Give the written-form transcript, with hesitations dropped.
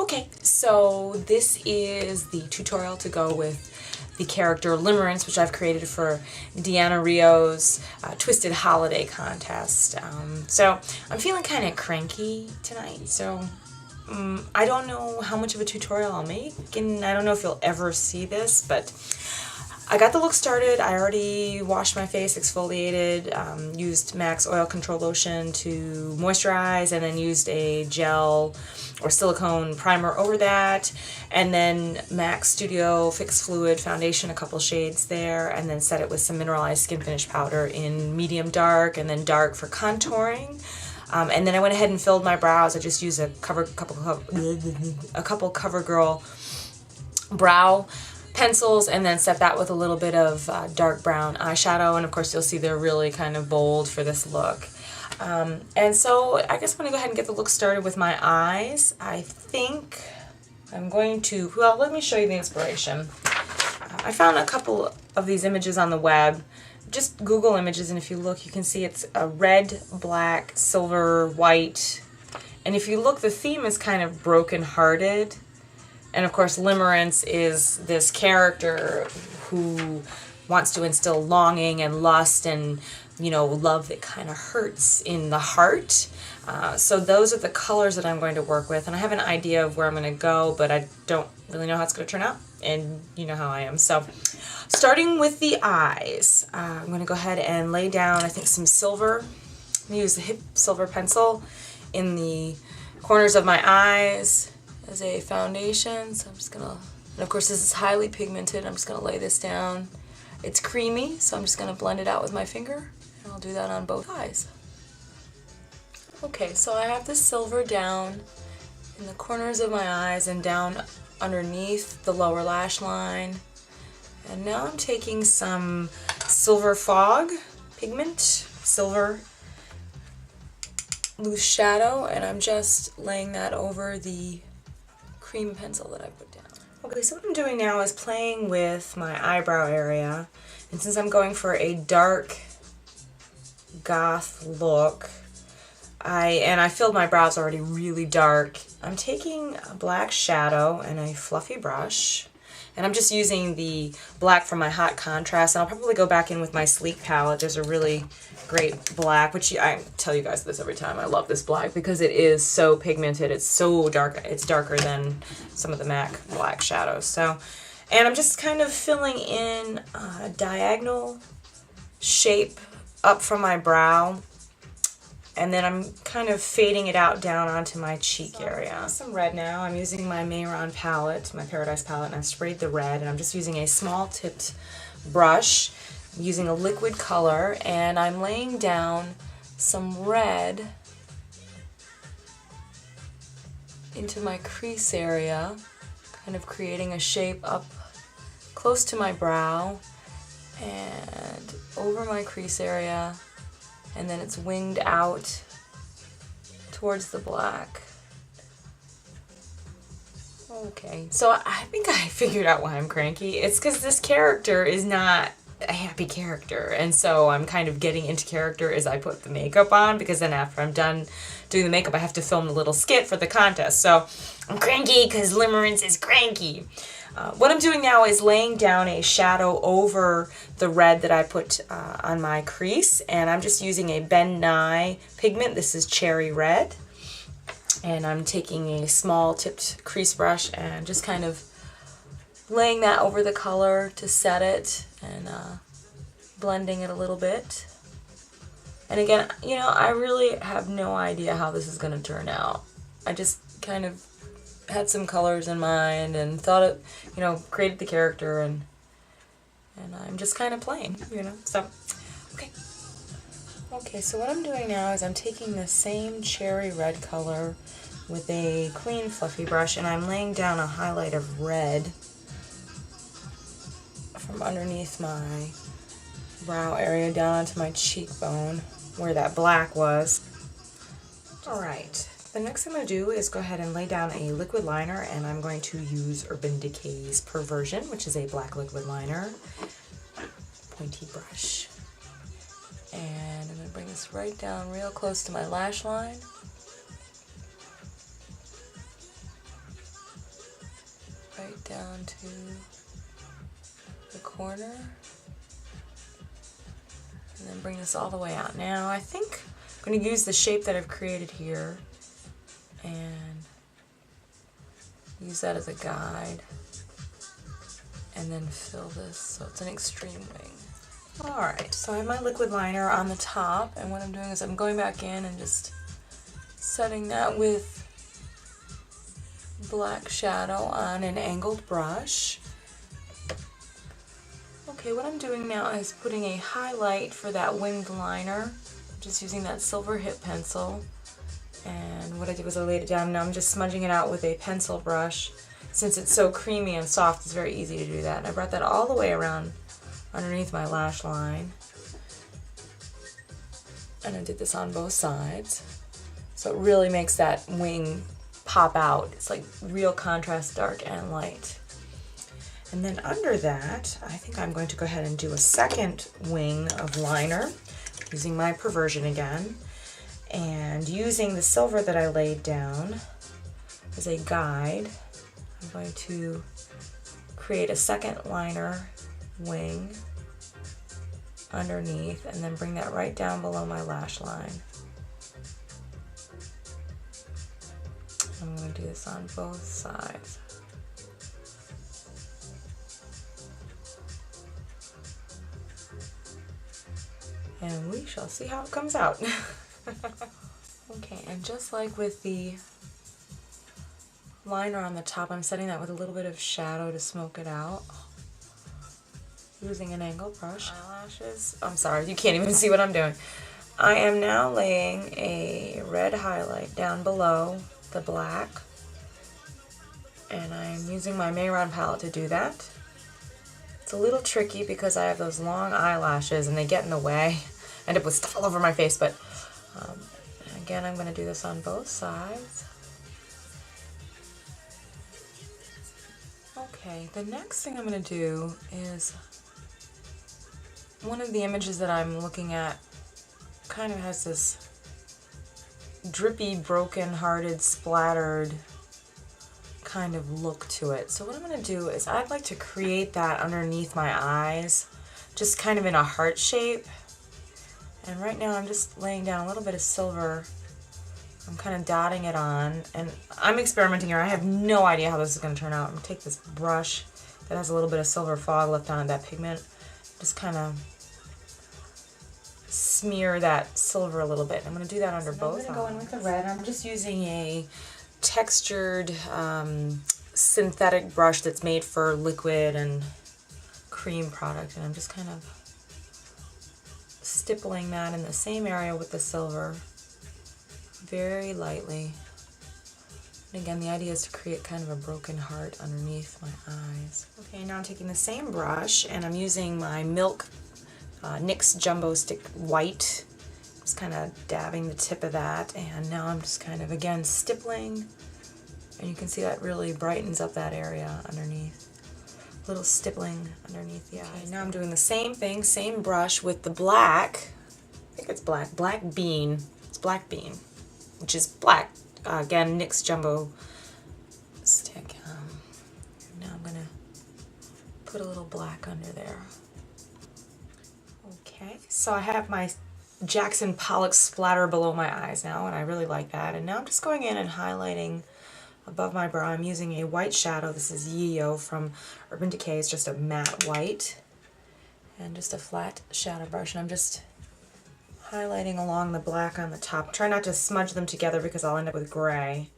Okay, so this is the tutorial to go with the character Limerance, which I've created for Deanna Rio's Twisted Holiday contest. So I'm feeling kind of cranky tonight, so I don't know how much of a tutorial I'll make, and I don't know if you'll ever see this, but I got the look started. I already washed my face, exfoliated, used MAC's Oil Control Lotion to moisturize, and then used a gel or silicone primer over that, and then MAC Studio Fix Fluid Foundation, a couple shades there, and then set it with some Mineralize Skinfinish powder in medium dark and then dark for contouring. And then I went ahead and filled my brows. I just used a couple CoverGirl brow pencils, and then set that with a little bit of dark brown eyeshadow, and of course you'll see they're really kind of bold for this look. And so I guess I'm going to go ahead and get the look started with my eyes. I think I'm going to, well, let me show you the inspiration. I found a couple of these images on the web. Just Google images, and if you look you can see it's a red, black, silver, white, and if you look the theme is kind of broken-hearted. And of course, Limerance is this character who wants to instill longing and lust and, you know, love that kind of hurts in the heart. So those are the colors that I'm going to work with. And I have an idea of where I'm going to go, but I don't really know how it's going to turn out. And you know how I am. So starting with the eyes, I'm going to go ahead and lay down, I think, some silver. I'm going to use the Hip Silver pencil in the corners of my eyes as a foundation. So I'm just gonna, and of course this is highly pigmented, I'm just gonna lay this down. It's creamy, so I'm just gonna blend it out with my finger, and I'll do that on both eyes. Okay, so I have the silver down in the corners of my eyes and down underneath the lower lash line. And now I'm taking some Silver Fog pigment, silver loose shadow, and I'm just laying that over the cream pencil that I put down. Okay, so what I'm doing now is playing with my eyebrow area, and since I'm going for a dark goth look, I filled my brows already really dark, I'm taking a black shadow and a fluffy brush, and I'm just using the black from my Hot Contrast, and I'll probably go back in with my Sleek palette. There's a really great black, which I tell you guys this every time. I love this black because it is so pigmented. It's so dark. It's darker than some of the MAC black shadows. So, and I'm just kind of filling in a diagonal shape up from my brow, and then I'm kind of fading it out down onto my cheek area. Some red now. I'm using my Mehron palette, my Paradise palette, and I've sprayed the red, and I'm just using a small tipped brush, using a liquid color, and I'm laying down some red into my crease area, kind of creating a shape up close to my brow and over my crease area, and then it's winged out towards the black. Okay, so I think I figured out why I'm cranky. It's because this character is not a happy character, and so I'm kind of getting into character as I put the makeup on, because then after I'm done doing the makeup I have to film a little skit for the contest. So I'm cranky because Limerance is cranky. What I'm doing now is laying down a shadow over the red that I put on my crease, and I'm just using a Ben Nye pigment. This is Cherry Red, and I'm taking a small tipped crease brush and just kind of laying that over the color to set it, and blending it a little bit. And again, you know, I really have no idea how this is going to turn out. I just kind of had some colors in mind and thought it, you know, created the character, and I'm just kind of playing, you know. So, okay, so what I'm doing now is I'm taking the same cherry red color with a clean fluffy brush, and I'm laying down a highlight of red from underneath my brow area down onto my cheekbone where that black was. Alright, the next thing I'm going to do is go ahead and lay down a liquid liner, and I'm going to use Urban Decay's Perversion, which is a black liquid liner. Pointy brush. And I'm going to bring this right down real close to my lash line. right down to the corner. And then bring this all the way out. Now I think I'm going to use the shape that I've created here and use that as a guide. And then fill this so it's an extreme wing. Alright, so I have my liquid liner on the top, and what I'm doing is I'm going back in and just setting that with black shadow on an angled brush. Okay, what I'm doing now is putting a highlight for that winged liner. I'm just using that silver hip pencil. And what I did was I laid it down. Now I'm just smudging it out with a pencil brush. Since it's so creamy and soft, it's very easy to do that. And I brought that all the way around underneath my lash line. And I did this on both sides. So it really makes that wing pop out. It's like real contrast, dark and light. And then under that, I think I'm going to go ahead and do a second wing of liner using my Perversion again. And using the silver that I laid down as a guide, I'm going to create a second liner wing underneath and then bring that right down below my lash line. I'm going to do this on both sides. And we shall see how it comes out. Okay, and just like with the liner on the top, I'm setting that with a little bit of shadow to smoke it out. Using an angled brush. Eyelashes. I'm sorry, you can't even see what I'm doing. I am now laying a red highlight down below the black. And I'm using my Mehron palette to do that. It's a little tricky because I have those long eyelashes and they get in the way. I end up with stuff all over my face, but again, I'm going to do this on both sides. Okay, the next thing I'm going to do is one of the images that I'm looking at kind of has this drippy, broken-hearted, splattered kind of look to it. So what I'm going to do is I'd like to create that underneath my eyes, just kind of in a heart shape. And right now I'm just laying down a little bit of silver. I'm kind of dotting it on, and I'm experimenting here. I have no idea how this is going to turn out. I'm going to take this brush that has a little bit of silver fog left on it, that pigment, just kind of smear that silver a little bit. I'm going to do that under both. I'm going to go in with the red. I'm just using a textured synthetic brush that's made for liquid and cream product, and I'm just kind of stippling that in the same area with the silver very lightly. And again, the idea is to create kind of a broken heart underneath my eyes. Okay, now I'm taking the same brush and I'm using my Milk NYX Jumbo Stick White. Just kind of dabbing the tip of that, and now I'm just kind of, again, stippling, and you can see that really brightens up that area underneath. Little stippling underneath the eyes. Okay, now I'm doing the same thing, same brush with the black. I think it's black bean. It's black bean, which is black. Again, NYX Jumbo Stick. Now I'm gonna put a little black under there. Okay, so I have my Jackson Pollock splatter below my eyes now, and I really like that. And now I'm just going in and highlighting above my brow. I'm using a white shadow. This is Yo from Urban Decay. It's just a matte white and just a flat shadow brush. And I'm just highlighting along the black on the top. Try not to smudge them together because I'll end up with gray.